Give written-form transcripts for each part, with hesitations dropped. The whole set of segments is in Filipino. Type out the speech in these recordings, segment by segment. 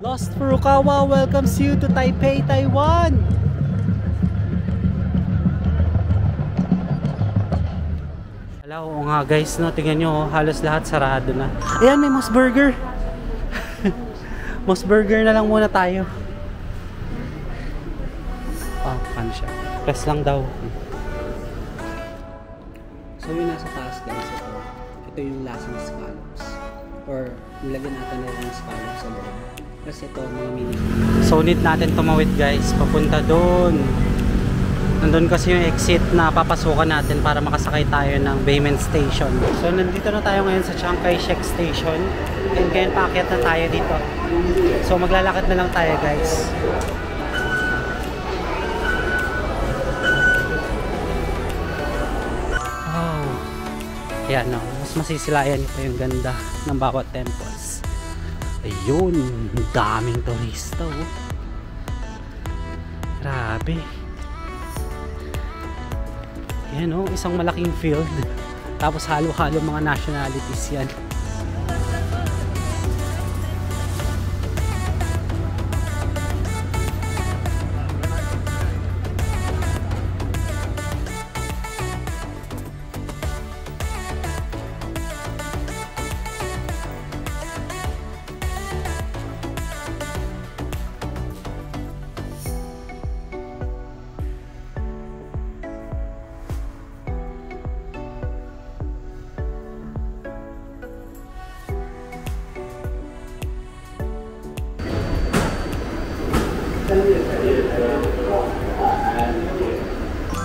Lost Furukawa welcomes you to Taipei, Taiwan! Hello, oo nga guys, no? Tingnan nyo, halos lahat sarado na. Ayan, may Moss Burger! Moss Burger na lang muna tayo. Oh, ano siya? Press lang daw. So yung nasa taas guys, ito yung lasang scallops. Or nilagyan natin na yung scallops sa loob. Kasi ito mga mini. So need natin tumawid guys, papunta doon. Nandun kasi yung exit na papasukan natin para makasakay tayo ng Baymen Station. So nandito na tayo ngayon sa Chiang Kai-shek Station. And ngayon paakyat na tayo dito. So maglalakad na lang tayo guys. Wow. Yan no, mas masisilayan ito yung ganda ng bawat temples. Ayun, daming turista oh. Grabe. Yan oh, isang malaking field. Tapos halo-halo mga nationalities yan.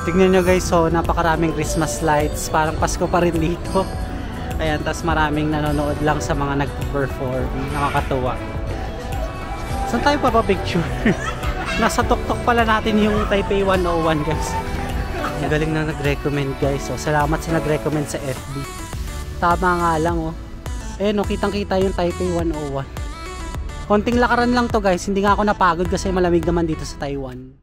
Tignan nyo guys, so napakaraming Christmas lights, parang Pasko pa rin dito. Ayan, tas maraming nanonood lang sa mga nag-perform, nakakatuwa. Saan tayo papapicture? Nasa tuktok pala natin yung Taipei 101 guys. Ang galing na nag-recommend guys, so salamat sa nag-recommend sa FB. Tama nga lang oh. Ayan oh, kitang kita yung Taipei 101. Konting lakaran lang to guys, hindi nga ako napagod kasi malamig naman dito sa Taiwan.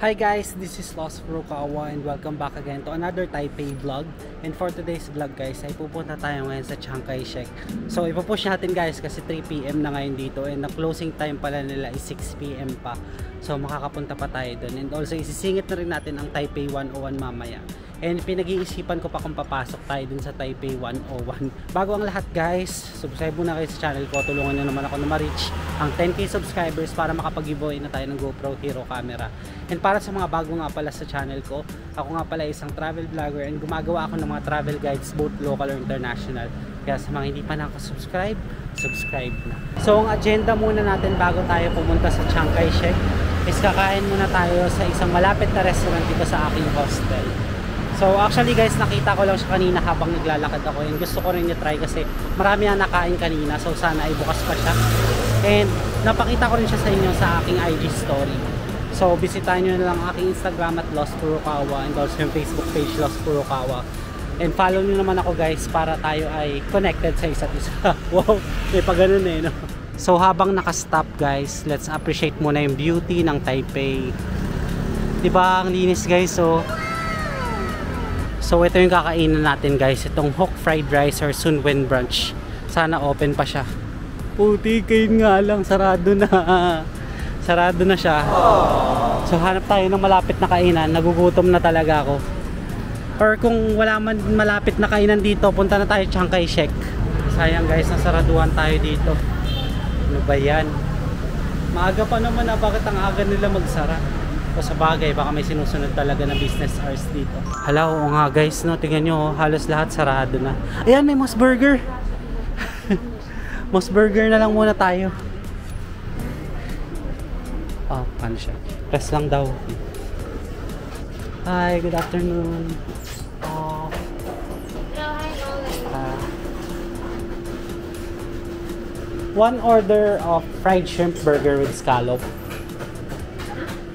Hi guys, this is Lost Furukawa and welcome back again to another Taipei vlog. And for today's vlog guys, ay pupunta tayo ngayon sa Chiang Kai-shek. So ipupush natin guys kasi 3 PM na ngayon dito and the closing time pala nila is 6 PM pa. So makakapunta pa tayo doon. And also isisingit na rin natin ang Taipei 101 mamaya. And pinag-iisipan ko pa kung papasok tayo dun sa Taipei 101. Bago ang lahat guys, subscribe muna kayo sa channel ko. Tulungan nyo naman ako na ma-reach ang 10k subscribers para makapag-giveaway na tayo ng GoPro Hero camera. And para sa mga bago nga pala sa channel ko, ako nga pala isang travel vlogger and gumagawa ako ng mga travel guides both local or international. Kaya sa mga hindi pa nakasubscribe, subscribe na. So ang agenda muna natin bago tayo pumunta sa Chiang Kai-shek is kakain muna tayo sa isang malapit na restaurant dito sa aking hostel. So actually guys, nakita ko lang siya kanina habang naglalakad ako and gusto ko rin i-try kasi marami na nakain kanina, so sana ay bukas pa siya. And napakita ko rin siya sa inyo sa aking IG story. So bisitahin nyo na lang aking Instagram at Lost Furukawa and also yung Facebook page Lost Furukawa. And follow nyo naman ako guys para tayo ay connected sa isa't isa. Wow, may pa ganun eh no? So habang nakastop guys, let's appreciate muna yung beauty ng Taipei. Diba ang linis guys oh. So ito yung kakainan natin guys, itong Hook Fried Rice or Sun Wen Brunch. Sana open pa siya. Puti kayo nga lang, sarado na. Sarado na siya. So hanap tayo ng malapit na kainan, nagugutom na talaga ako. Or kung wala man malapit na kainan dito, punta na tayo Chiang Kai-shek. Sayang guys, nasaraduhan tayo dito. Ano ba yan? Maaga pa naman na, bakit ang aga nila magsara? O sa bagay, baka may sinusunod talaga na business hours dito. Hala, oo nga guys, no? Tingnan nyo, halos lahat sarado na. Ayan, may Moss Burger. Moss Burger na lang muna tayo. Oh, ano siya? Press lang daw. Hi, good afternoon. Oh. One order of fried shrimp burger with scallop.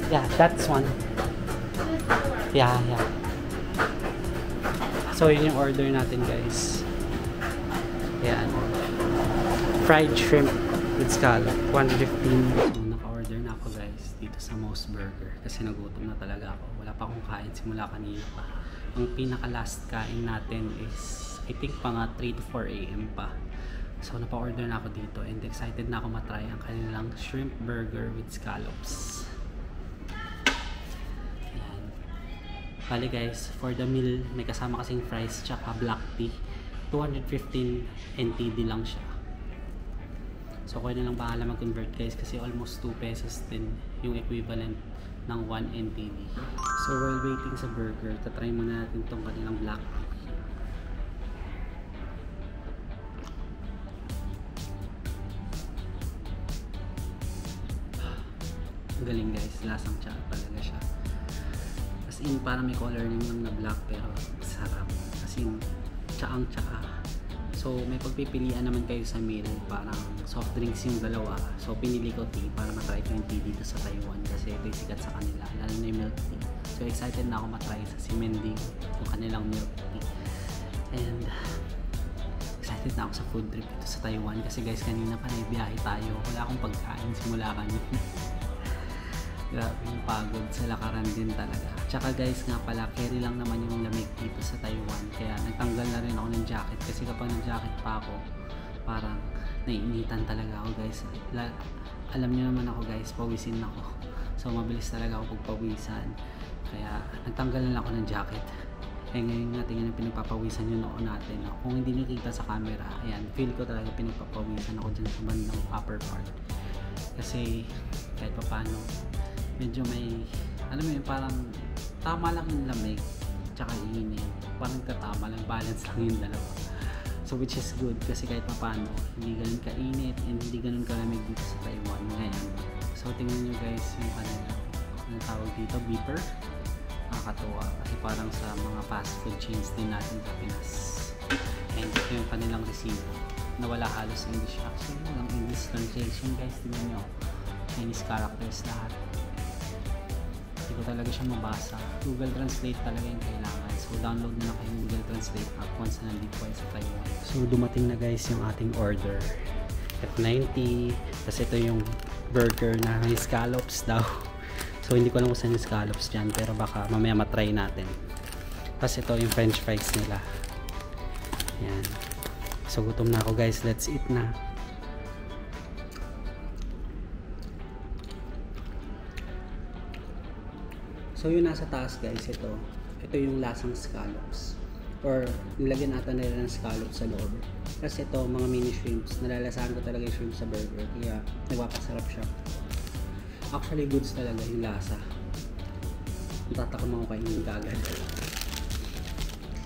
Yeah, that's one. Yeah. So yun yung order natin guys. Yan. Fried shrimp with scallop. 115. So naka-order na ako guys. dito sa Moe's Burger kasi nagutom na talaga ako. Wala pa akong kain simula kanina pa. Ang pinaka last kain natin is I think pa nga 3 to 4 AM pa. So napa-order na ako dito and excited na ako matry ang kanilang shrimp burger with scallops. Ayan. Bali guys, for the meal may kasama kasing fries tsaka black tea. 215 NTD lang siya. So kayo na lang bahala mag-convert guys kasi almost 2 pesos din yung equivalent ng 1 NTD. So while waiting sa burger, tatry muna natin tong kanilang black tea. Ang galing guys, lasang tsaa talaga siya. As in parang may coloring lang na black pero sarap. As in tsaang tsaa. So may pagpipilian naman kayo sa meal, parang soft drinks yung dalawa. So pinili ko tea para matry ko yung tea dito sa Taiwan kasi ito yung sikat sa kanila, lalo na yung milk tea. So excited na ako matry sa Simending yung kanilang milk tea. And excited na ako sa food trip dito sa Taiwan kasi guys kanina pa naibiyahe tayo. Wala akong pagkain simula kanina. Grabe yung pagod sa lakaran din talaga. Tsaka guys nga pala, carry lang naman yung lamig dito sa Taiwan. Kaya nagtanggal na rin ako ng jacket kasi kapag nag-jacket pa ako, parang naiinitan talaga ako guys. Alam niyo naman ako guys, pawisin ako. So mabilis talaga ako pagpawisan. Kaya nagtanggal na lang ako ng jacket. Eh ngayon nga tingnan yung pinagpapawisan yung noo natin. No? Kung hindi nakita sa camera, ayan, feel ko talaga pinagpapawisan ako dyan sa bandang upper part. Kasi kahit pa paano, medyo may, alam mo yun, parang tama lang yung lamig tsaka init, parang katama lang, balance lang yung dalawa. So which is good kasi kahit pa paano hindi ganun kainit and hindi ganun kalamig dito sa Taiwan ngayon. So tingnan nyo guys yung kanila, anong tawag dito, beeper. Nakakatuwa kasi parang sa mga fast food chains din natin sa Pinas. And ito yung kanilang resibo na wala halos English, actually walang English translation guys. Tingnan nyo, Chinese characters lahat. Hindi ko talaga siya mabasa. Google Translate talaga yung kailangan. So download na kayo yung Google Translate app once na nandito kayo sa Taiwan. So dumating na guys yung ating order. F90. Kasi ito yung burger na may scallops daw. So hindi ko alam kung saan yung scallops dyan. Pero baka mamaya matry natin. Tapos ito yung french fries nila. Yan. So gutom na ako guys. Let's eat na. So yung nasa taas guys, ito yung lasang scallops or nilagyan ata nila ng scallops sa loob kasi ito mga mini shrimps, nalalasahan ko talaga yung shrimps sa burger kaya nagpapasarap siya. Actually goods talaga yung lasa, natatakam ako kainin kaagad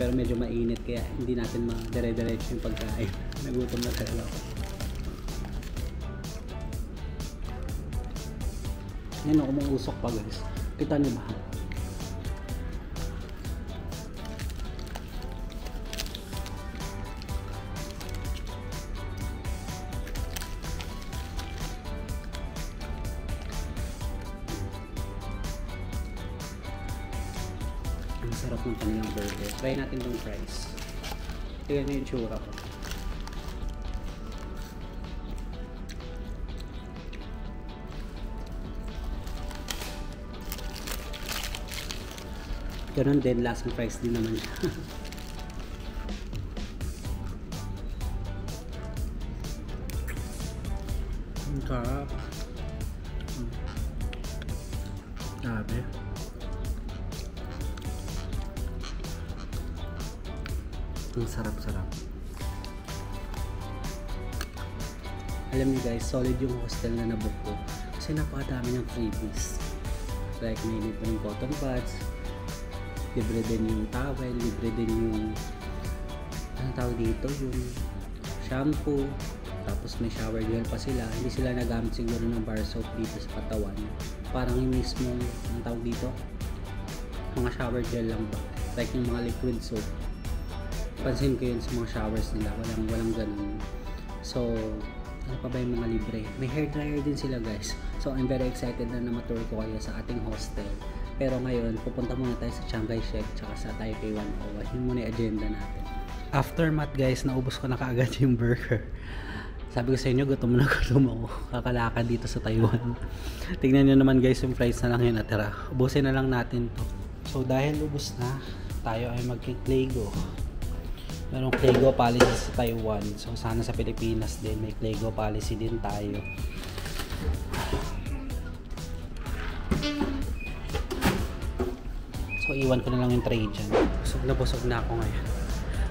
pero medyo mainit kaya hindi natin ma-dire-diretso yung pagkain. Nagutom na talaga ako. Yan ako, mangusok pa guys. Kita niyo ba? Ang sarap ng kanilang burger. Try natin tong fries. Tingnan niyo yung tsura ko. Ganun din, lasang fries din naman siya. Ang sarap. Grabe. Ang sarap-sarap. Alam niyo guys, solid yung hostel na nabook ko. Kasi napakadami ng freebies. Like may libre ng cotton buds, libre din yung towel, libre din yung anong tawag dito, yung shampoo, tapos may shower gel pa sila. Hindi sila nagamit siguro ng bar soap dito sa katawan, parang yung mismong anong tawag dito, mga shower gel lang ba, like yung mga liquid soap. Pansin ko yun sa mga showers nila, walang ganun. So ano pa ba yung mga libre, may hair dryer din sila guys. So I'm very excited na ma-tour ko kayo sa ating hostel. Pero ngayon, pupunta muna tayo sa Chiang Kai-shek tsaka sa Taipei 101. Yun muna yung agenda natin. After mat guys, naubos ko na kaagad yung burger. Sabi ko sa inyo, gutom na gutom ako. Kakalakad dito sa Taiwan. Tingnan nyo naman guys, yung fries na lang yung natira. Ubusin na lang natin to. So dahil ubos na, tayo ay mag-Claygo. Merong Claygo policy sa Taiwan. So sana sa Pilipinas din, may Claygo policy din tayo. So iwan ko na lang yung tray dyan. Busog na ako ngayon.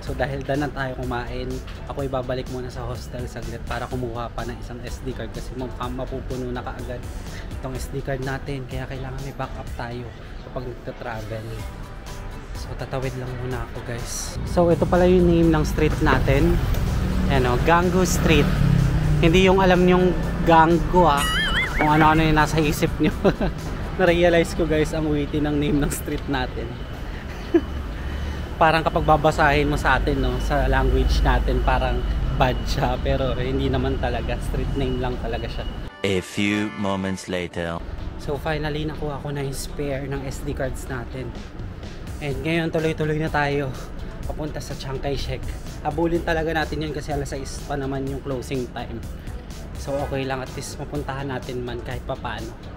So dahil dyan na tayo kumain, ako ibabalik muna sa hostel saglit para kumuha pa ng isang SD card kasi mukhang mapupuno na kaagad itong SD card natin, kaya kailangan may backup tayo kapag nagta-travel. So tatawid lang muna ako guys. So ito pala yung name ng street natin. Ayan o, Ganggu Street. Hindi yung alam nyong Ganggu kung ano-ano yung nasa isip nyo. Na-realize ko guys ang witty ng name ng street natin. Parang kapag babasahin mo sa atin, no, sa language natin, parang bad siya, pero hindi naman talaga, street name lang talaga siya. A few moments later. So finally nakuha ko na yung spare ng SD cards natin. And ngayon tuloy-tuloy na tayo papunta sa Chiang Kai-shek. Habulin talaga natin yun kasi alas 6 pa naman yung closing time. So okay lang, at least mapuntahan natin man kahit papaano.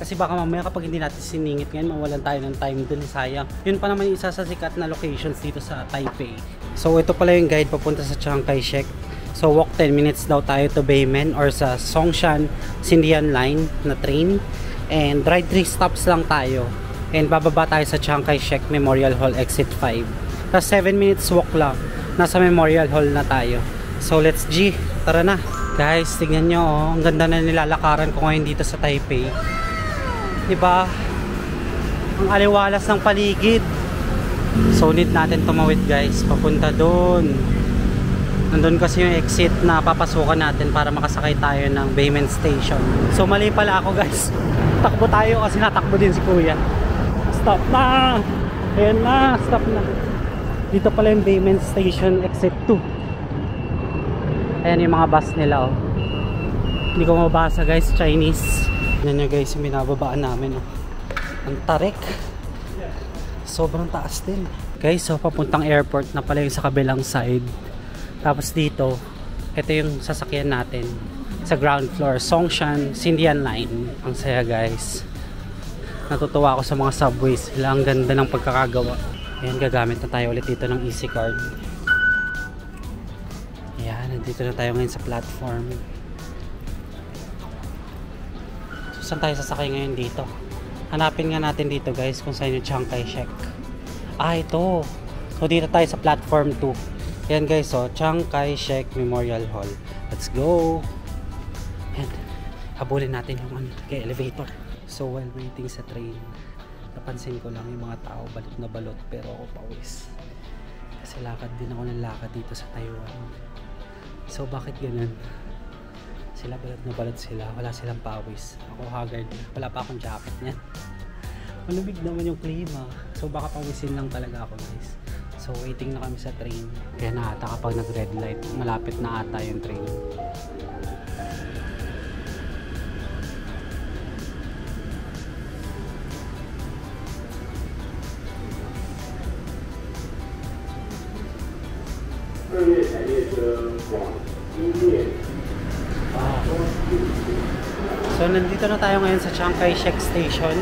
Kasi baka mamaya kapag hindi natin siningit ngayon, mawalan tayo ng time dun, sayang. Yun pa naman yung isa sa sikat na locations dito sa Taipei. So ito pala yung guide papunta sa Chiang Kai-shek. So walk 10 minutes daw tayo to Beimen or sa Songshan Xindian Line na train. And ride 3 stops lang tayo. And bababa tayo sa Chiang Kai-shek Memorial Hall exit 5. Tapos 7 minutes walk lang, nasa Memorial Hall na tayo. So let's G, tara na. Guys, tingnan nyo ang ganda na nilalakaran ko ngayon dito sa Taipei. Diba? Ang aliwalas ng paligid. So need natin tumawid guys, papunta doon. Nandun kasi yung exit na papasukan natin para makasakay tayo ng Beimen Station. So mali pala ako guys. Takbo tayo kasi natakbo din si kuya. Stop na! Ayan na, stop na. Dito pala yung Beimen Station exit 2. Ayan yung mga bus nila oh. Hindi ko mabasa guys, Chinese. Yan nyo guys yung binababaan namin oh. Ang tarik. Sobrang taas din guys. So papuntang airport na pala yung sa kabilang side. Tapos dito, ito yung sasakyan natin sa ground floor, Songshan Xindian Line. Ang saya guys. Natutuwa ako sa mga subways, sila ang ganda ng pagkakagawa. Ayan, gagamit na tayo ulit dito ng EC card. Ayan, nandito na tayo ngayon sa platform. Saan tayo sasakay ngayon dito? Hanapin nga natin dito guys kung saan yung Chiang Kai-shek. Ito. So dito tayo sa platform 2. Yan guys, so Chiang Kai-shek Memorial Hall. Let's go. Yan. Habulin natin yung elevator. So while waiting sa train, napansin ko lang yung mga tao balot na balot, pero ako pawis. Kasi lakad din ako ng lakad dito sa Taiwan. So bakit ganun? Sila balot na balot sila, wala silang pawis. Ako haggard, wala pa akong jacket niyan. Malubig naman yung klima, so baka pawisin lang talaga ako guys. So waiting na kami sa train. Kaya na ata kapag nag red light, malapit na ata yung train. So nandito na tayo ngayon sa Chiang Kai-shek Station.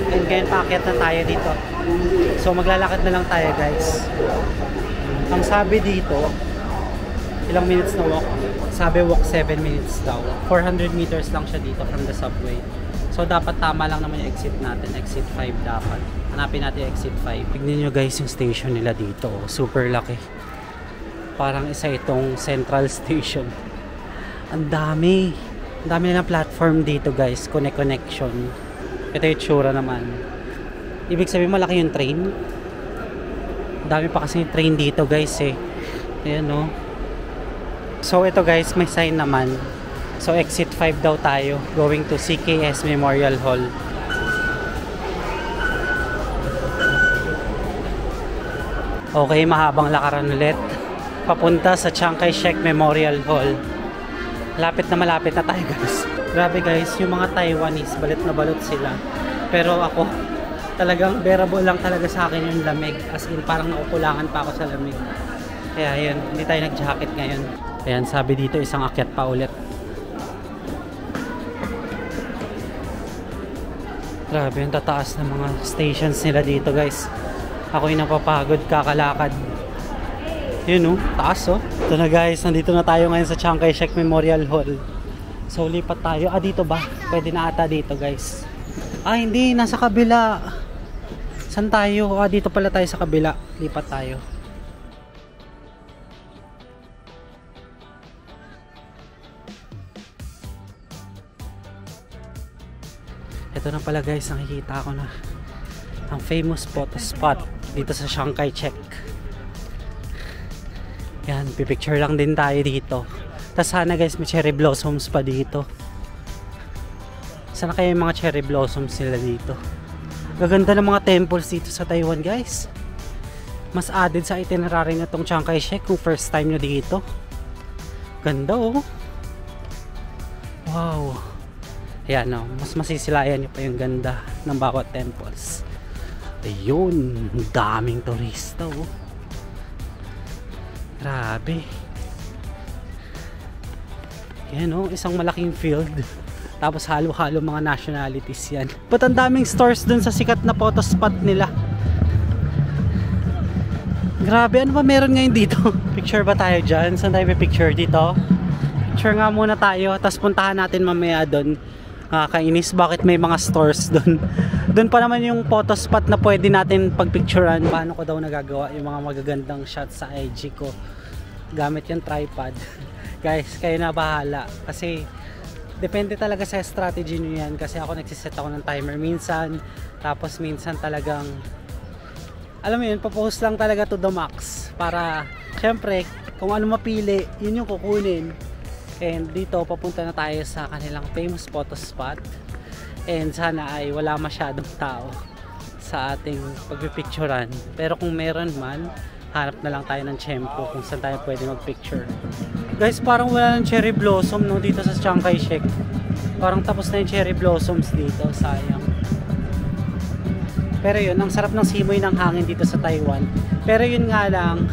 And ngayon paakyat na tayo dito. So maglalakad na lang tayo guys. Ang sabi dito, ilang minutes na walk? Sabi walk 7 minutes daw. 400 meters lang siya dito from the subway. So dapat tama lang naman yung exit natin. Exit 5 dapat. Hanapin natin yung exit 5. Tignan nyo guys yung station nila dito. Super laki. Parang isa itong central station. Ang dami. Ang dami nilang platform dito guys. Connection. Ito yung tsura naman. Ibig sabihin malaki yung train. Ang dami pa kasi yung train dito guys eh. Ayan no. So ito guys, may sign naman. So exit 5 daw tayo. Going to CKS Memorial Hall. Okay, mahabang lakaran ulit. Papunta sa Chiang Kai-shek Memorial Hall. Malapit na tayo guys. Grabe guys, yung mga Taiwanese balit na balot sila. Pero ako, talagang bearable lang talaga sa akin yung lamig. As in, parang nakukulangan pa ako sa lamig. Kaya yun, hindi tayo nag-jacket ngayon. Ayan, sabi dito isang akyat pa ulit. Grabe yung tataas ng mga stations nila dito guys. Ako'y napapagod kakalakad. Yun taas Ito na guys, nandito na tayo ngayon sa Chiang Kai-shek Memorial Hall. So lipat tayo. Dito ba? Pwede na ata dito guys. Hindi, nasa kabila. Saan tayo? Dito pala tayo sa kabila. Lipat tayo. Ito na pala guys, nakikita ko na ang famous photo spot dito sa Chiang Kai-shek. Yan, pipicture lang din tayo dito. Tapos sana guys, may cherry blossoms pa dito. Sana kaya yung mga cherry blossoms sila dito. Gaganda ng mga temples dito sa Taiwan guys. Mas added sa itinerary na tong Chiang Kai-shek kung first time nyo dito. Ganda Wow. Ayan mas masisilayan nyo pa yung ganda ng bawat temples. Ayun, daming turista Grabe. Yan isang malaking field. Tapos halo-halo mga nationalities yan. But ang daming stores dun sa sikat na photo spot nila. Grabe, ano ba meron ngayon dito? Picture ba tayo dyan? Saan tayo picture dito? Picture nga muna tayo. Tapos puntahan natin mamaya dun. Kainis, bakit may mga stores dun? Dun pa naman yung photo spot na pwede natin pagpicturean. Paano ko daw nagagawa yung mga magagandang shots sa IG ko? Gamit yung tripod. Guys, kayo na bahala. Kasi depende talaga sa strategy nyo yan. Kasi ako nagsiset ako ng timer minsan. Tapos minsan talagang alam mo yun, papost lang talaga to the max. Para syempre kung ano mapili, yun yung kukunin. And dito papunta na tayo sa kanilang famous photo spot. And sana ay wala masyadong tao sa ating pagpipicturean. Pero kung meron man, hanap na lang tayo ng tiyempo kung saan tayo pwede magpicture. Guys, parang wala ng cherry blossom dito sa Chiang Kai-shek. Parang tapos na yung cherry blossoms dito, sayang. Pero yun, ang sarap ng simoy ng hangin dito sa Taiwan. Pero yun nga lang,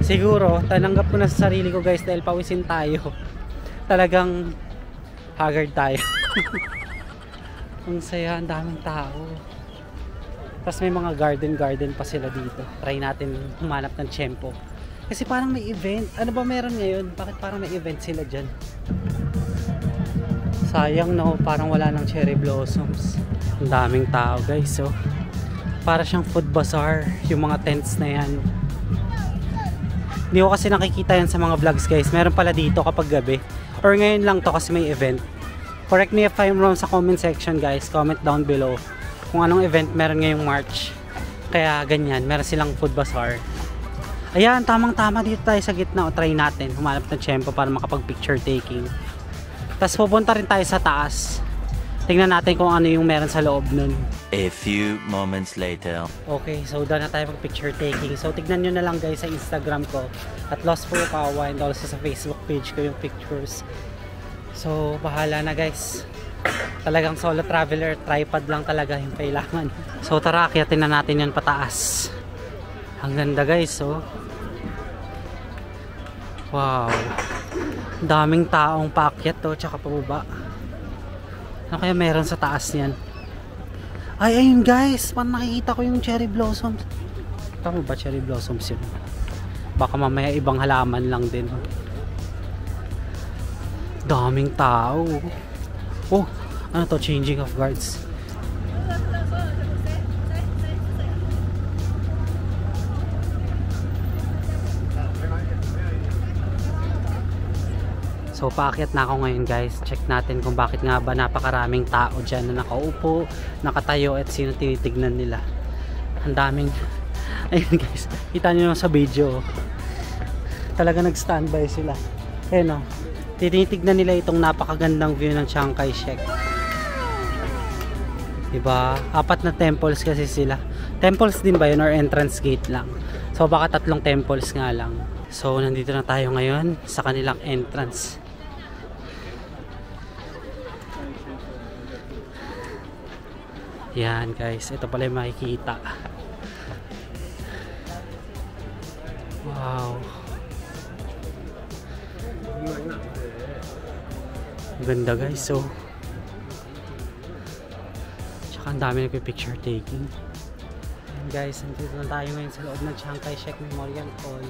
siguro tananggap ko na sa sarili ko guys dahil pawisin tayo. Talagang haggard tayo. Ang saya, ang daming tao. Tapos may mga garden pa sila dito. Try natin humanap ng tiyempo. Kasi parang may event. Ano ba meron ngayon? Bakit parang may event sila dyan? Sayang parang wala ng cherry blossoms. Ang daming tao guys. Para siyang food bazaar. Yung mga tents na yan. Hindi ko kasi nakikita yan sa mga vlogs guys. Meron pala dito kapag gabi. Or ngayon lang to kasi may event. Correct me if I'm wrong sa comment section guys. Comment down below kung anong event meron ngayong March. Kaya ganyan, meron silang food bazaar. Ayan, tamang tama dito tayo sa gitna. Try natin, humanap ng tiyempo para makapag picture taking. Tapos pupunta rin tayo sa taas. Tingnan natin kung ano yung meron sa loob nun. A few moments later. Okay, so doon na tayo mag picture taking. So tignan nyo na lang guys sa Instagram ko at Lost Furukawa, and also sa Facebook page ko yung pictures. So bahala na guys. Talagang solo traveler, tripod lang talaga yung kailangan. So tara, akyatin na natin yan pataas. Ang ganda guys Wow. Daming taong paakyat tsaka pababa. Ano kaya meron sa taas niyan? Ay, ayun guys, parang nakikita ko yung cherry blossoms. Tama ba cherry blossoms yun? Baka mamaya ibang halaman lang din. Daming tao. Oh, ano to? Changing of guards. So paakyat na ako ngayon guys. Check natin kung bakit nga ba napakaraming tao dyan na nakaupo, nakatayo at sino tinitignan nila. Ang daming ayun guys, kita nyo sa video. Talaga nag-standby sila. Ayun tinitignan nila itong napakagandang view ng Chiang Kai-shek. Diba? 4 na temples kasi sila. Temples din ba yun or entrance gate lang? So baka 3 temples nga lang. So nandito na tayo ngayon sa kanilang entrance. Yan guys, ito pala yung makikita. Wow. Ang ganda guys, so tsaka ang dami nagpipicture taking. And guys, nandito na tayo ngayon sa loob ng Chiang Kai-shek Memorial Hall.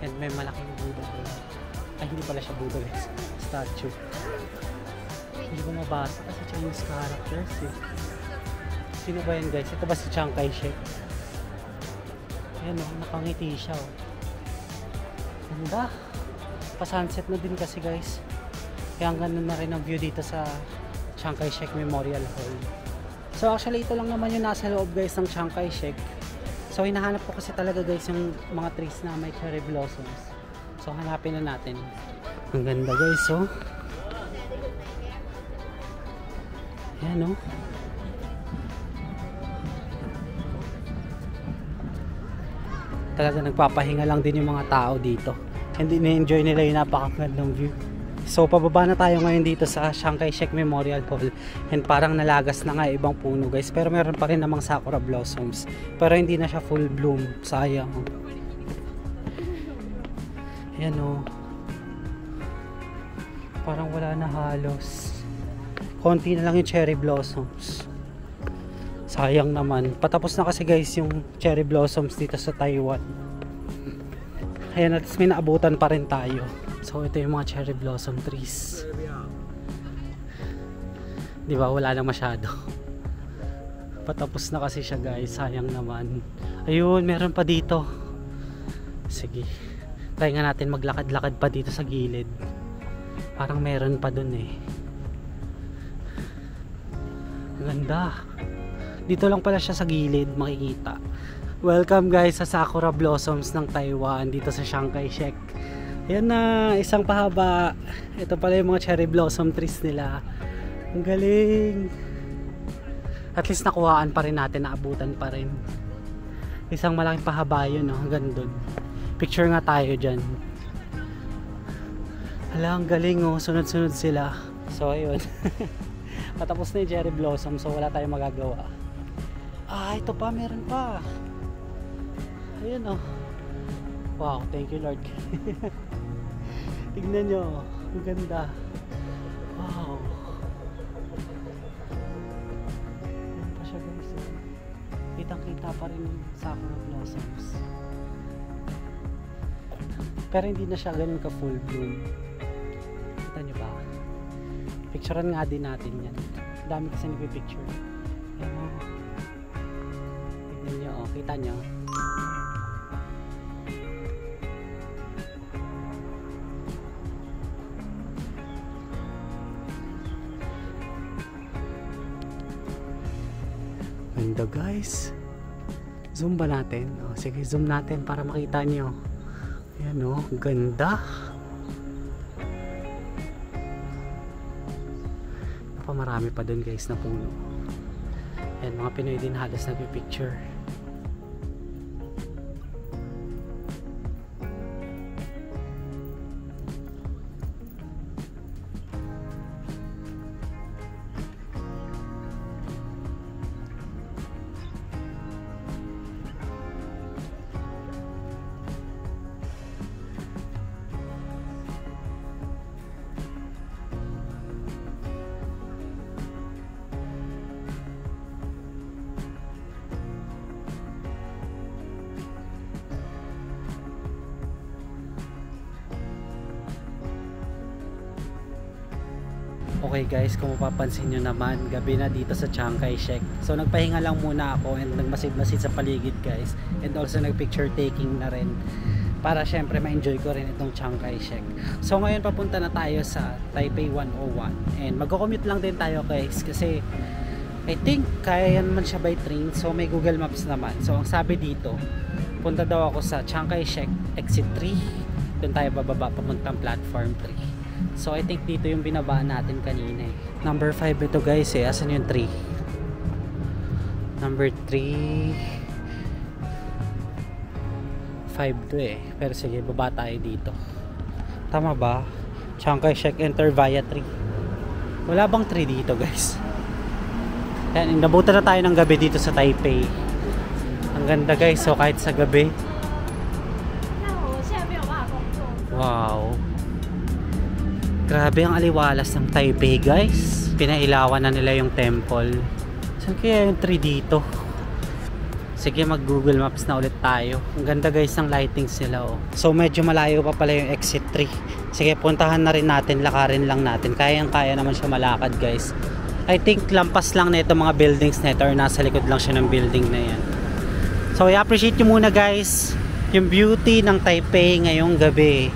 And may malaking Buddha doon. Ay, hindi pala siya Buddha guys, statue. Hindi ko mabasa kasi Chinese characters eh. Sino ba yan guys? Ito ba si Chiang Kai-shek? Ayan o, nakangiti siya o. Ganda. Pa-sunset na din kasi guys. Kaya ang ganda na rin ang view dito sa Chiang Kai-shek Memorial Hall. So actually ito lang naman yung nasa loob guys ng Chiang Kai-shek. So hinahanap ko kasi talaga guys yung mga trees na may cherry blossoms. So hanapin na natin. Ang ganda guys, so ayan o. Talaga nagpapahinga lang din yung mga tao dito. Hindi na-enjoy nila yung napakagandang view. So pababa na tayo ngayon dito sa Chiang Kai-shek Memorial Hall. And parang nalagas na nga ibang puno guys. Pero meron pa rin namang sakura blossoms. Pero hindi na siya full bloom. Sayang. Ayan o. Parang wala na halos. Konti na lang yung cherry blossoms. Sayang naman. Patapos na kasi guys yung cherry blossoms dito sa Taiwan. Ayan, at may naabutan pa rin tayo. So ito yung mga cherry blossom trees. Diba, wala na masyado. Patapos na kasi siya guys. Sayang naman. Ayun, meron pa dito. Sige, try nga natin maglakad-lakad pa dito sa gilid. Parang meron pa dun eh. Ganda. Dito lang pala siya sa gilid makikita. Welcome guys sa Sakura Blossoms ng Taiwan dito sa Chiang Kai-shek. Yan na, isang pahaba. Ito pala yung mga cherry blossom trees nila. Ang galing. At least nakuhaan pa rin natin, naabutan pa rin. Isang malaking pahaba yun, no? Hanggang dun. Picture nga tayo dyan. Hala, ang galing oh, sunod-sunod sila. So ayun. Patapos na yung cherry blossom, so wala tayong magagawa. Ah, ito pa, meron pa. Ayun oh. Wow, thank you Lord. Tignan nyo, ang ganda. Wow. Ayan pa siya guys. Kitang-kita pa rin yung sakura blossoms. Pero hindi na siya ganun ka full bloom. Kita nyo ba? Picturean nga din natin yan. Dami kasi nagpipicture. Ayan o. Tignan nyo o. Kita nyo. Ganda guys. Zoom ba natin? O, sige, zoom natin para makita nyo. Ayan o. Ganda. Marami pa dun guys na puno. Ayan, mga Pinoy din halos nagpipicture. Okay guys, kung mapapansin nyo naman, gabi na dito sa Chiang Kai-shek. So nagpahinga lang muna ako and nagmasid-masid sa paligid guys. And also nagpicture taking na rin. Para syempre ma-enjoy ko rin itong Chiang Kai-shek. So ngayon papunta na tayo sa Taipei 101. And magko-commute lang din tayo guys. Kasi I think kaya naman siya by train. So may Google Maps naman. So ang sabi dito, punta daw ako sa Chiang Kai-shek exit 3. Doon tayo bababa papuntang platform 3. So I think dito yung binabaan natin kanina eh. Number 5 ito guys eh. Asan yung 3? Number 3 5 to eh. Pero sige, baba tayo dito. Tama ba? Chiang Kai-shek enter via 3. Wala bang 3 dito guys? Ayan, inabutan na tayo ng gabi dito sa Taipei. Ang ganda guys. So kahit sa gabi Wow. Grabe ang aliwalas ng Taipei guys. Pinailawan na nila yung temple. Saan kaya yung tree dito? Sige, mag Google Maps na ulit tayo. Ang ganda guys ng lightings nila oh. So medyo malayo pa pala yung exit 3. Sige, puntahan na rin natin, lakarin lang natin. Kayang-kaya naman siya malakad guys. I think lampas lang na ito mga buildings na ito or nasa likod lang siya ng building na yan. So i-appreciate nyo muna guys yung beauty ng Taipei ngayong gabi.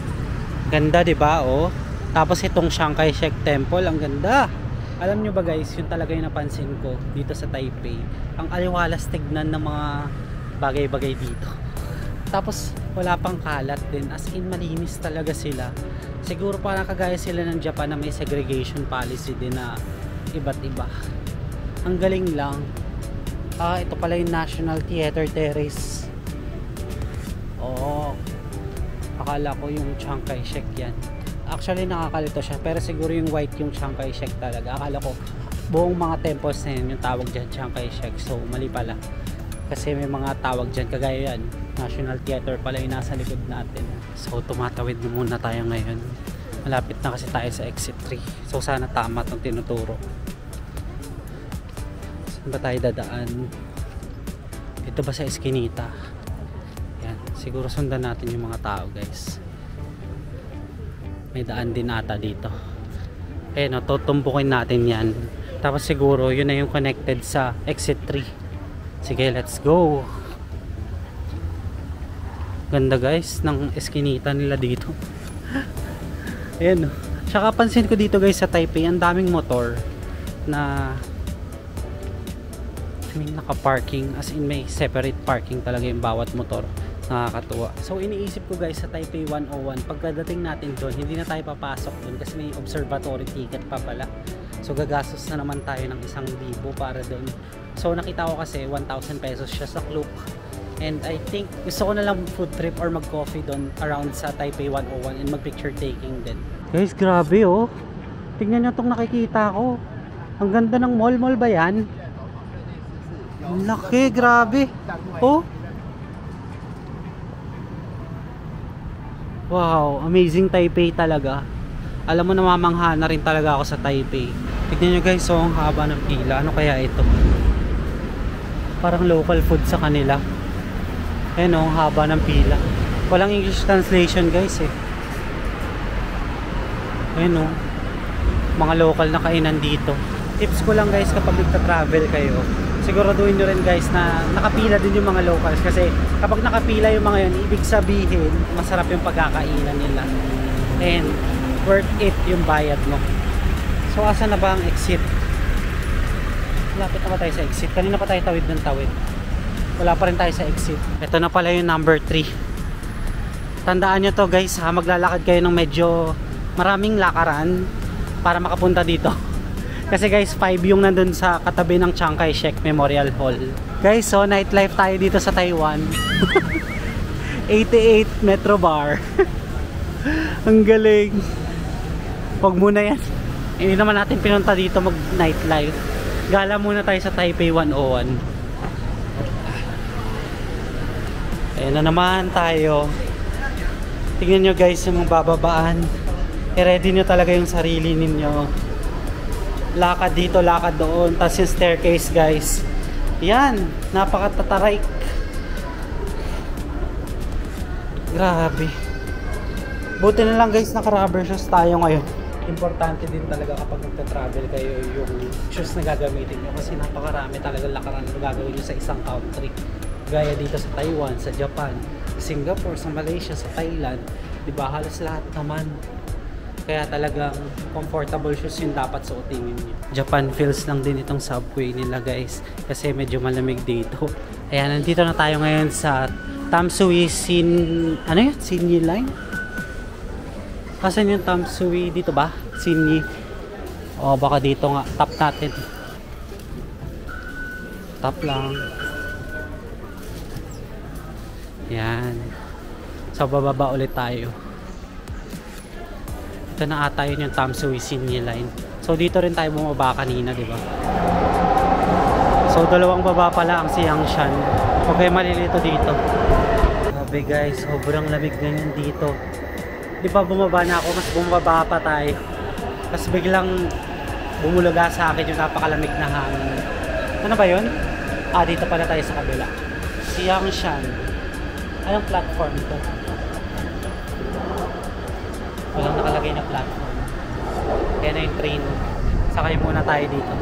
Ganda, diba oh? Tapos itong Chiang Kai-shek Temple, ang ganda. Alam nyo ba guys, yun talaga yung napansin ko dito sa Taipei. Ang aliwalas tignan ng mga bagay-bagay dito. Tapos wala pang kalat din, as in malinis talaga sila. Siguro parang kagaya sila ng Japan na may segregation policy din na iba't iba. Ang galing lang. Ito pala yung National Theater Terrace. Oo, akala ko yung Chiang Kai-shek yan. Actually nakakalito siya, pero siguro yung white yung Chiang Kai-shek talaga. Akala ko buong mga temples na yun yung tawag dyan Chiang Kai-shek. So mali pala, kasi may mga tawag dyan kagaya yan National Theater pala yung nasa likod natin. So tumatawid muna tayo ngayon. Malapit na kasi tayo sa exit 3. So sana tama itong tinuturo. Saan ba tayo dadaan? Ito ba sa Eskinita? Yan, siguro sundan natin yung mga tao guys. May daan din ata dito. Eh no, tutumbukin natin yan. Tapos siguro yun na yung connected sa exit 3. Sige, let's go. Ganda guys ng Eskinita nila dito. Ayan no. Tsaka pansin ko dito guys sa Taipei, ang daming motor na naka-parking, as in may separate parking talaga yung bawat motor. Nakakatuwa. So iniisip ko guys sa Taipei 101, pagkadating natin doon, hindi na tayo papasok doon kasi may observatory ticket pa pala. So gagastos na naman tayo ng 1,000 para doon. So nakita ko kasi 1,000 pesos siya sa Klook. And I think gusto ko na lang food trip or mag-coffee doon around sa Taipei 101 and mag-picture taking din. Guys, grabe oh. Tingnan nyo itong nakikita ko. Ang ganda ng mall ba yan? Ang laki, grabe. Oh. Wow, amazing Taipei talaga. Alam mo, namamangha na rin talaga ako sa Taipei. Tignan nyo guys, so ang haba ng pila. Ano kaya ito? Parang local food sa kanila. Ayan o, ang haba ng pila. Walang English translation guys eh. Ayan o, mga local na kainan dito. Tips ko lang guys kapag nagta-travel kayo, siguraduhin nyo rin guys na nakapila din yung mga locals, kasi kapag nakapila yung mga yun, ibig sabihin masarap yung pagkakainan nila and worth it yung bayad mo. So asa na ba ang exit? Lapit na ba tayo sa exit? Kanina pa tayo tawid ng tawid, wala pa rin tayo sa exit. Ito na pala yung number 3. Tandaan nyo to guys ha, maglalakad kayo ng medyo maraming lakaran para makapunta dito. Kasi guys, 5 yung nandun sa katabi ng Chiang Kai-shek Memorial Hall. Guys, so nightlife tayo dito sa Taiwan. 88 Metro Bar. Ang galing. Huwag muna yan. Hindi naman natin pinunta dito mag nightlife. Gala muna tayo sa Taipei 101. Ayan na naman tayo. Tingnan nyo guys yung mga bababaan. I-ready nyo talaga yung sarili ninyo. Lakad dito, lakad doon. Tapos yung staircase guys, yan, napakatatarik. Grabe. Buti na lang guys, naka-rubber shoes tayo ngayon. Importante din talaga kapag magta-travel kayo yung shoes na gagamitin nyo, kasi napakarami talaga lakaran na gagawin nyo sa isang country. Gaya dito sa Taiwan, sa Japan, sa Singapore, sa Malaysia, sa Thailand, diba halos lahat naman. Kaya talagang comfortable shoes yung dapat suotin niyo. Japan feels lang din itong subway nila guys, kasi medyo malamig dito. Ayan, nandito na tayo ngayon sa Tamsui ano yun? Sinyi line? Kasan yung Tamsui dito ba? Sinyi. O baka dito nga. Tap natin. Tap lang. Yan. So bababa ulit tayo. Ito na ata yun yung Tamsui Sinyi line. So dito rin tayo bumaba kanina, di ba? So dalawang baba pala ang Xiangshan. Okay, malilito dito. Grabe guys, sobrang lamig ganyan dito. Di ba bumaba na ako, mas bumaba pa tayo. Tapos biglang bumulaga sa akin yung napakalamig na hangin. Ano ba yun? Dito pala tayo sa kabila. Xiangshan. Anong platform to? Walang nakalagay na platform. Kaya na yung train. Sakay muna tayo dito.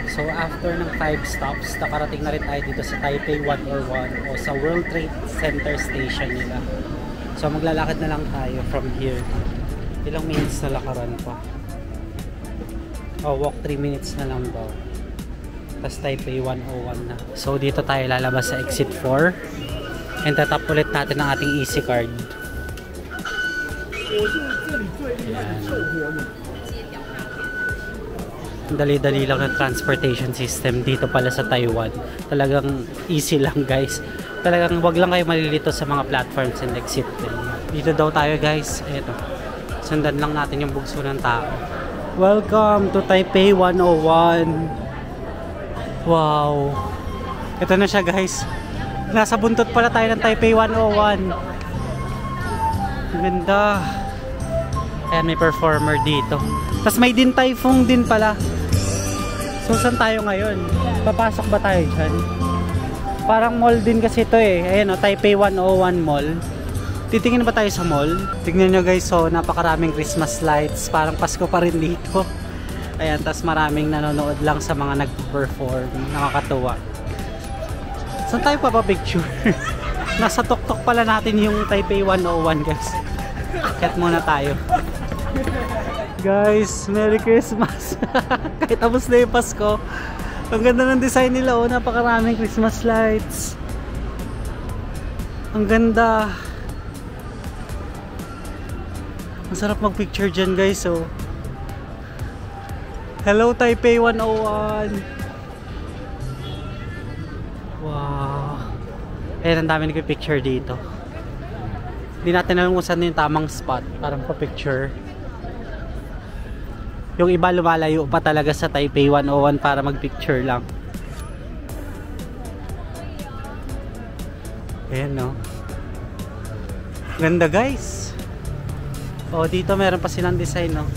So after ng 5 stops, nakarating na rin tayo dito sa Taipei 101 o sa World Trade Center station nila. So maglalakad na lang tayo from here. Ilang minutes na lakaran pa. Walk 3 minutes na lang daw. Tapos Taipei 101 na. So dito tayo lalabas sa exit 4. And tatap ulit natin ang ating EC card. Ayan. Dali-dali lang ang transportation system dito pala sa Taiwan. Talagang easy lang guys. Talagang wag lang kayo malilito sa mga platforms and exit. Dito daw tayo guys. Eto. Sundan lang natin yung bugso ng tao. Welcome to Taipei 101. Wow. Ito na siya guys. Nasa buntot pala tayo ng Taipei 101. Ganda. Ayan, may performer dito. Tapos may Din Tai Fung din pala. So saan tayo ngayon? Papasok ba tayo dyan? Parang mall din kasi ito eh. Ayan o, Taipei 101 Mall. Titingin ba tayo sa mall? Tignan nyo guys, so napakaraming Christmas lights. Parang Pasko pa rin dito. Ayan, tas maraming nanonood lang sa mga nag-perform. Nakakatuwa. Saan tayo papapicture? Nasa tuktok pala natin yung Taipei 101 guys. Kat muna tayo. Guys, Merry Christmas. Kahit tapos na yung Pasko. Ang ganda ng design nila, oh. Napakaraming Christmas lights. Ang ganda. Ang sarap magpicture dyan guys, oh. Hello Taipei 101. Wow. Ayan, ang dami nagpipicture dito. Hindi natin alam kung saan yung tamang spot para pa-picture. Yung iba lumalayo pa talaga sa Taipei 101 para magpicture lang. Ayan no. Ganda guys. Dito meron pa silang design no.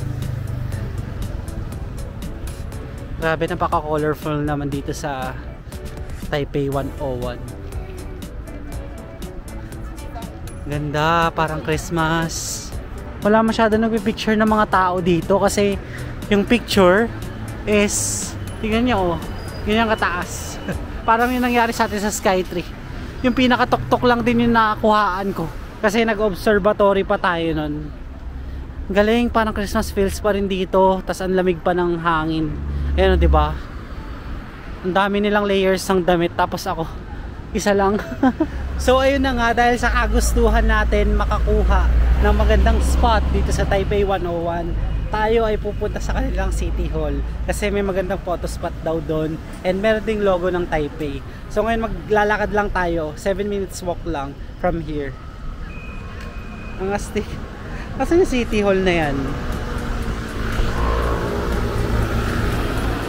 Grabe, napaka-colorful naman dito sa Taipei 101. Ganda, parang Christmas. Wala masyado nagpipicture ng mga tao dito kasi yung picture is, tingnan nyo oh, ganyan kataas. Parang yung nangyari sa atin sa Skytree. Yung pinakatuktok lang din yung nakakuhaan ko kasi nag-observatory pa tayo nun. Galing, parang Christmas feels pa rin dito. Tas ang lamig pa ng hangin. Ayan o, diba? Ang dami nilang layers ng damit. Tapos ako, isa lang. So ayun na nga, dahil sa kagustuhan natin makakuha ng magandang spot dito sa Taipei 101, tayo ay pupunta sa kanilang City Hall kasi may magandang photo spot daw doon and meron ding logo ng Taipei. So ngayon maglalakad lang tayo, 7 minutes walk lang from here. Ang astig. Kasi yung City Hall na yan.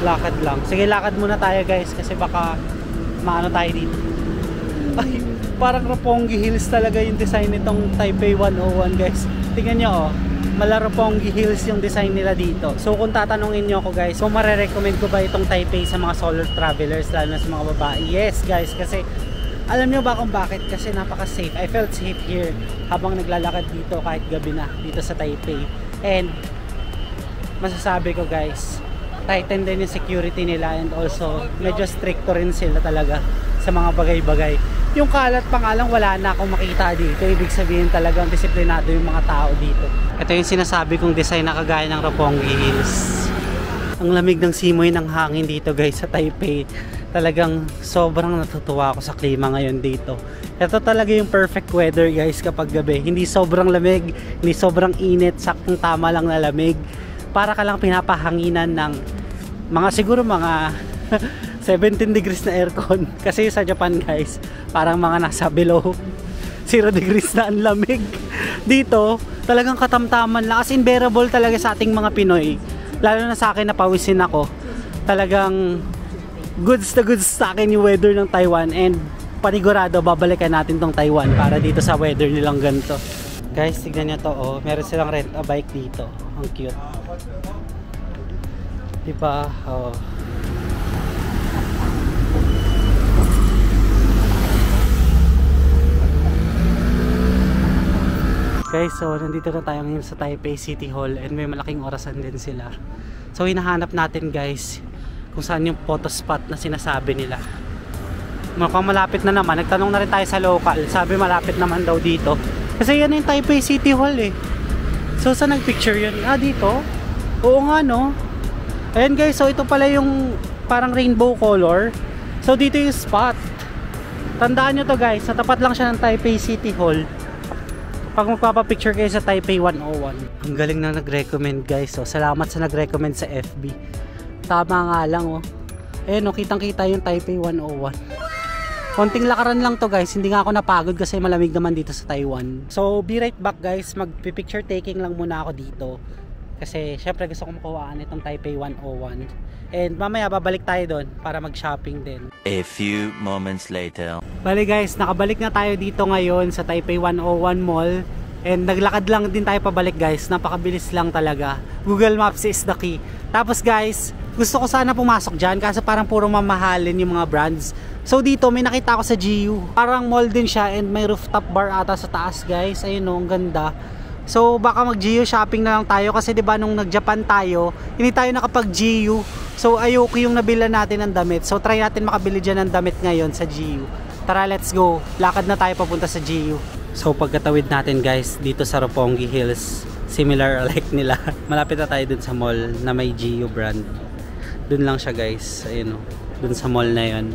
Lakad lang. Sige, lakad muna tayo guys kasi baka maano tayo dito. Ay, parang Roppongi Hills talaga yung design nitong Taipei 101 guys. Tingnan nyo oh, mala Roppongi Hills yung design nila dito. So kung tatanungin nyo ako guys, kung marerecommend ko ba itong Taipei sa mga solo travelers, lalo na sa mga babae? Yes guys, kasi alam nyo ba kung bakit? Kasi napaka safe. I felt safe here habang naglalakad dito kahit gabi na dito sa Taipei. And masasabi ko guys, tighten din yung security nila and also medyo stricto rin sila talaga sa mga bagay-bagay. Yung kalat pa nga lang wala na akong makita dito. Ibig sabihin talagang disiplinado yung mga tao dito. Ito yung sinasabi kong design na kagaya ng Roppongi Hills. Ang lamig ng simoy ng hangin dito guys sa Taipei. Talagang sobrang natutuwa ako sa klima ngayon dito. Ito talaga yung perfect weather guys kapag gabi. Hindi sobrang lamig, hindi sobrang init, saktong tama lang na lamig. Para ka lang pinapahanginan ng mga siguro mga 17 degrees na aircon. Kasi sa Japan guys, parang mga nasa below 0 degrees na ang lamig. Dito, talagang katamtaman lang. As in bearable talaga sa ating mga Pinoy. Lalo na sa akin na pawisin ako. Talagang goods na goods sa akin yung weather ng Taiwan. And panigurado, babalikan natin tong Taiwan para dito sa weather nilang ganito. Guys, tignan nyo to, oh. Meron silang rent a bike dito. Ang cute. Diba? Oh. Guys, so nandito na tayo ngayon sa Taipei City Hall and may malaking orasan din sila. So hinahanap natin guys kung saan yung photo spot na sinasabi nila. Mukhang malapit na naman. Nagtanong na rin tayo sa local. Sabi malapit naman daw dito. Kasi yan yung Taipei City Hall eh. So saan nagpicture yun? Ah, dito? Oo nga no. Ayan guys, so ito pala yung parang rainbow color. So dito yung spot. Tandaan nyo to guys, sa tapat lang siya ng Taipei City Hall. Pag magpapapicture kayo sa Taipei 101. Ang galing na nag-recommend guys. So salamat sa nag-recommend sa FB. Tama nga lang oh. Ayan oh, kitang kita yung Taipei 101. Konting lakaran lang to guys. Hindi nga ako napagod kasi malamig naman dito sa Taiwan. So be right back guys. Mag-picture taking lang muna ako dito. Kasi syempre gusto ko makuhaan itong Taipei 101. And mamaya babalik tayo doon para mag-shopping din. A few moments later. Bali guys, nakabalik na tayo dito ngayon sa Taipei 101 Mall. And naglakad lang din tayo pabalik guys. Napakabilis lang talaga. Google Maps is the key. Tapos guys, gusto ko sana pumasok dyan kasi parang puro mamahalin yung mga brands. So dito may nakita ako sa GU. Parang mall din siya and may rooftop bar ata sa taas guys. Ayun o, ang ganda. So baka mag-GU shopping na lang tayo kasi 'di ba nung nag-Japan tayo, hindi tayo nakapag-GU. So ayoko yung nabila natin ng damit. So try natin makabili diyan ng damit ngayon sa GU. Tara, let's go. Lakad na tayo papunta sa GU. So pagkatawid natin guys dito sa Roppongi Hills, similar like nila. Malapit na tayo dun sa mall na may GU brand. Dun lang siya guys. Ayun o. Dun sa mall na 'yon.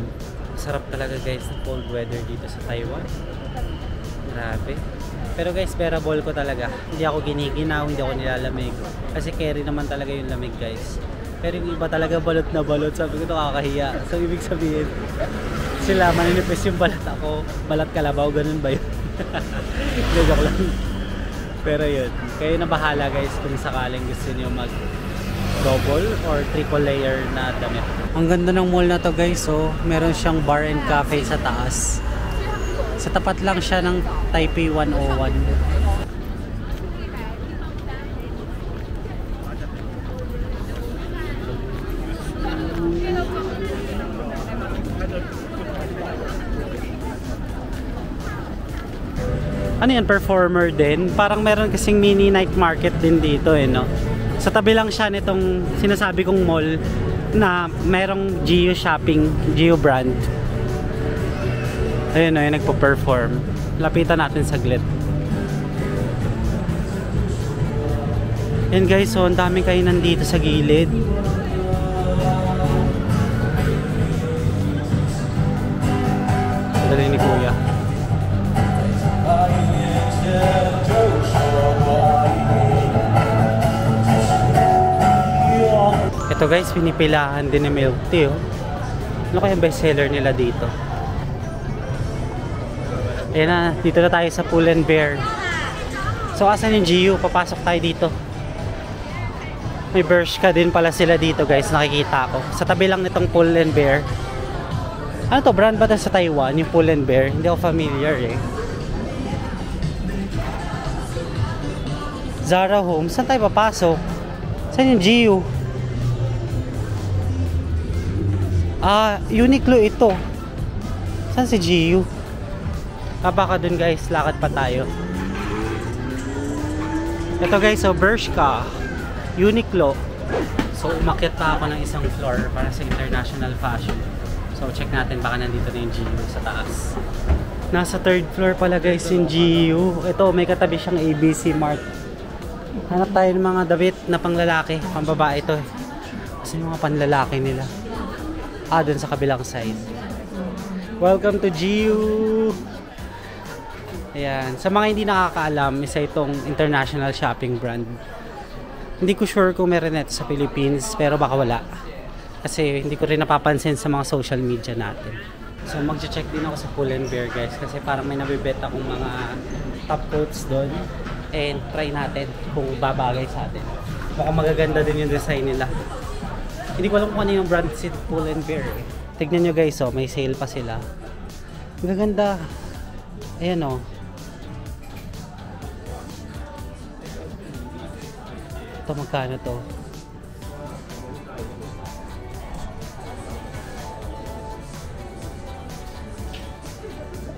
Sarap talaga guys ng cold weather dito sa Taiwan. Grabe. Pero guys, bearable ko talaga. Hindi ako giniginaw, hindi ako nilalamig. Kasi carry naman talaga yung lamig guys. Pero yung iba talaga balot na balot. Sabi ko ito kakahiya. So ibig sabihin, sila maninipis yung balat ako. Balat kalabaw, ganun ba yun? Joke lang. Pero yun, kayo na bahala guys kung sakaling gusto niyo mag double or triple layer na damit. Ang ganda ng mall na to guys. So meron siyang bar and cafe sa taas. Sa tapat lang siya ng Taipei 101. Ano yan? Performer din? Parang meron kasing mini night market din dito eh, no? Sa tabi lang siya nitong sinasabi kong mall na merong GU shopping, GU brand. Ayun o, yung nagpo-perform. Lapitan natin saglit. Yan guys, so ang dami kainan dito sa gilid. Dali ni Kuya. Ito guys, pinipilahan din ni milk tea oh. Ano kaya bestseller nila dito? Ayan na, dito na tayo sa Pull & Bear. So asan yung GU? Papasok tayo dito. May Bershka din pala sila dito guys, nakikita ko. Sa tabi lang nitong Pull & Bear. Ano to? Brand ba ito sa Taiwan? Yung Pull & Bear? Hindi ako familiar eh. Zara Home. Saan tayo papasok? Saan yung GU? Ah, Uniqlo ito. Saan si GU? Baka dun guys, lakad pa tayo. Ito guys, so Bershka, Uniqlo. So umakyat pa ako ng isang floor para sa international fashion. So check natin baka nandito na yung GU sa taas. Nasa third floor pala guys yung GU. Ito may katabi siyang ABC Mart. Hanap tayo ng mga damit na panglalaki, pambabae ito. Kasi yung mga panlalaki nila. Ah, dun sa kabilang side. Welcome to GU! Ayan. Sa mga hindi nakakaalam, isa itong international shopping brand. Hindi ko sure kung meron ito sa Philippines, pero baka wala. Kasi hindi ko rin napapansin sa mga social media natin. So magche-check din ako sa Pull&Bear guys kasi parang may nabibet akong mga top coats doon. And try natin kung babagay sa atin. Mukhang magaganda din yung design nila. Hindi ko alam kung ano yung brand si Pull&Bear eh. Tignan nyo guys, oh, may sale pa sila. Magaganda. Ayan oh. Ito magkano to?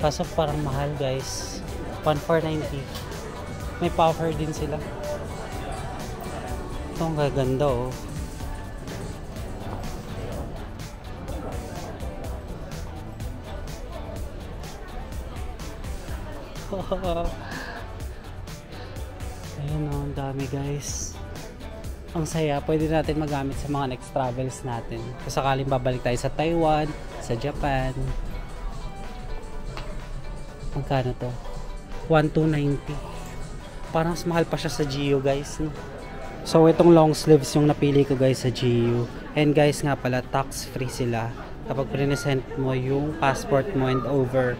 Kaso parang mahal guys. 1,490. May puffer din sila. Ito ang gaganda oh. Ayun oh, ang dami guys. Ang saya, pwede natin magamit sa mga next travels natin. Kung sakaling babalik tayo sa Taiwan, sa Japan. Magkano to? 1,290. Parang mas mahal pa siya sa GU guys, no? So itong long sleeves yung napili ko guys sa GU. And guys nga pala, tax free sila kapag present mo yung passport mo and over.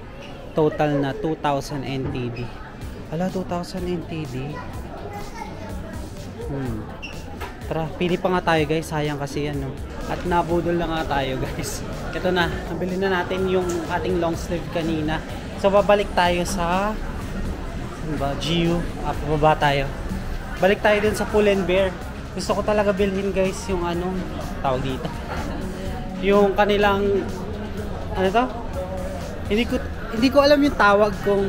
Total na 2,000 NTD. Ala, 2,000 NTD. Tara, pili pa nga tayo guys. Sayang kasi yan, no? At nabudol na nga tayo guys. Ito na, nabili na natin yung ating long sleeve kanina. So babalik tayo sa GU. Pababa tayo. Balik tayo dun sa Pull&Bear. Gusto ko talaga bilhin guys yung anong tawag dito. Yung kanilang ano to? Hindi ko alam yung tawag kung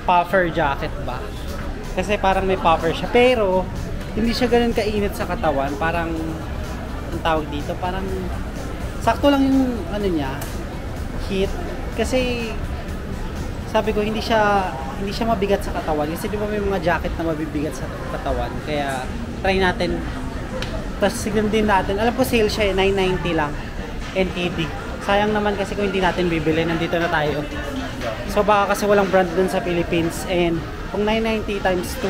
puffer jacket ba. Kasi parang may puffer siya. Pero hindi siya ganoon kainit sa katawan. Parang ang tawag dito, parang sakto lang yung ano niya, heat. Kasi sabi ko hindi siya mabigat sa katawan kasi di ba may mga jacket na mabibigat sa katawan, kaya try natin. Tapos signan din natin, alam ko sale siya 990 lang NTD. Sayang naman kasi kung hindi natin bibili, nandito na tayo. So baka kasi walang brand dun sa Philippines, and kung 990 times 2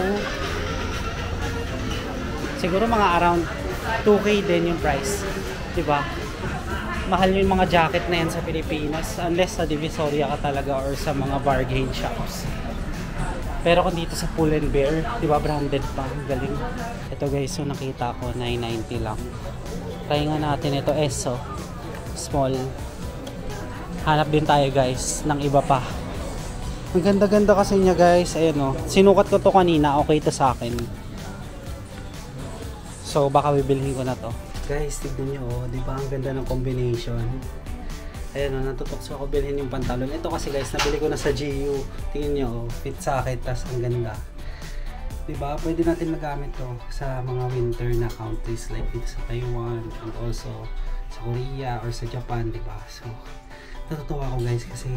siguro mga around 2K din yung price, di ba? Mahal yung mga jacket na yan sa Pilipinas unless sa Divisoria ka talaga or sa mga bargain shops. Pero kung dito sa Pull&Bear, di ba branded pa, galing. Ito guys, so nakita ko 990 lang. Try nga natin ito, ESO small. Hanap din tayo guys ng iba pa. Ang ganda-ganda kasi niya guys. Ayan o, sinukat ko to kanina, okay to sa akin. So baka bibilhin ko na to. Guys, tignan nyo, oh, di ba ang ganda ng combination? Ayan, oh, natutokso ako bilhin yung pantalon. Ito kasi guys, nabili ko na sa GU. Tingnan nyo, oh, fit sa akin, tas ang ganda. Di ba? Pwede natin magamit to sa mga winter na countries like dito sa Taiwan and also sa Korea or sa Japan, di ba? So, natutuwa ako guys kasi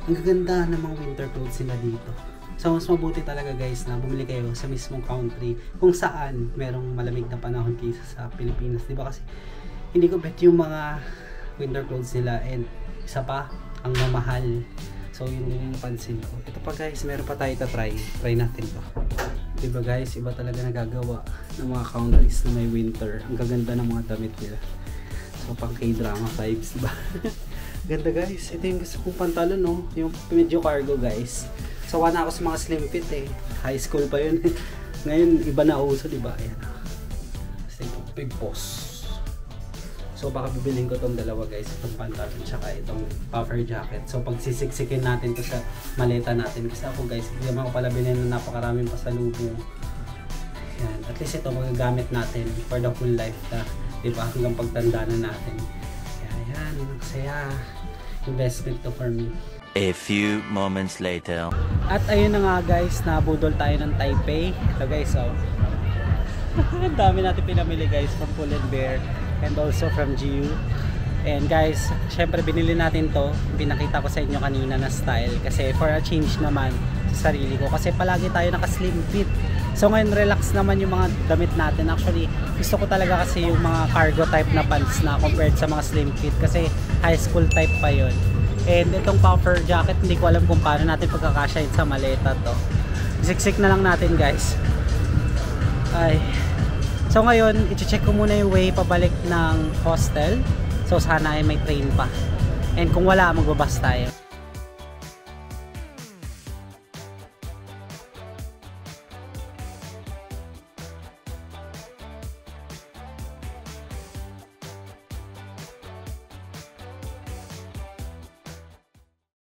ang gaganda ng mga winter clothes nila dito. So mas mabuti talaga guys na bumili kayo sa mismong country kung saan merong malamig na panahon kaysa sa Pilipinas, di ba? Kasi hindi ko bet yung mga winter clothes nila, and isa pa, ang mamahal. So yun yung pansin ko. Ito pa guys, meron pa tayo try natin to. Di ba guys, iba talaga nagagawa ng mga countries na may winter. Ang gaganda ng mga damit nila. So pang K-drama vibes, di ba? Ganda guys, ito yung gusto kong pantalon, no? Yung medyo cargo guys. Sawa na ako sa mga slim fit eh. High school pa yun. Ngayon, iba na uso, diba? Ayan. Big boss. So, baka bibilhin ko tong dalawa guys. Itong pantalon, tsaka itong puffer jacket. So, pag sisiksikin natin to sa maleta natin. Kasi ako guys, hindi naman ako pala bilhin na napakaraming pasalubong. Ayan. At least ito magagamit natin for the full life na, diba? Hanggang pagtanda na natin. Kaya, ayan. Masaya. Investment to for me. A few moments later. At ayun na nga guys, nabudol tayo ng Taipei. Ito guys, oh. Ang dami natin pinamili guys from Pull&Bear and also from GU. And guys, syempre binili natin to. Pinakita ko sa inyo kanina na style kasi for a change naman sa sarili ko. Kasi palagi tayo naka-slim fit. So ngayon relax naman yung mga damit natin. Actually, gusto ko talaga kasi yung mga cargo type na pants na compared sa mga slim fit kasi high school type pa yon. And itong puffer jacket, hindi ko alam kung paano natin pagkakasyahin sa maleta to. Siksik na lang natin guys. Ay. So ngayon, i-check ko muna yung way pabalik ng hostel. So sana ay may train pa. And kung wala, magbabas tayo.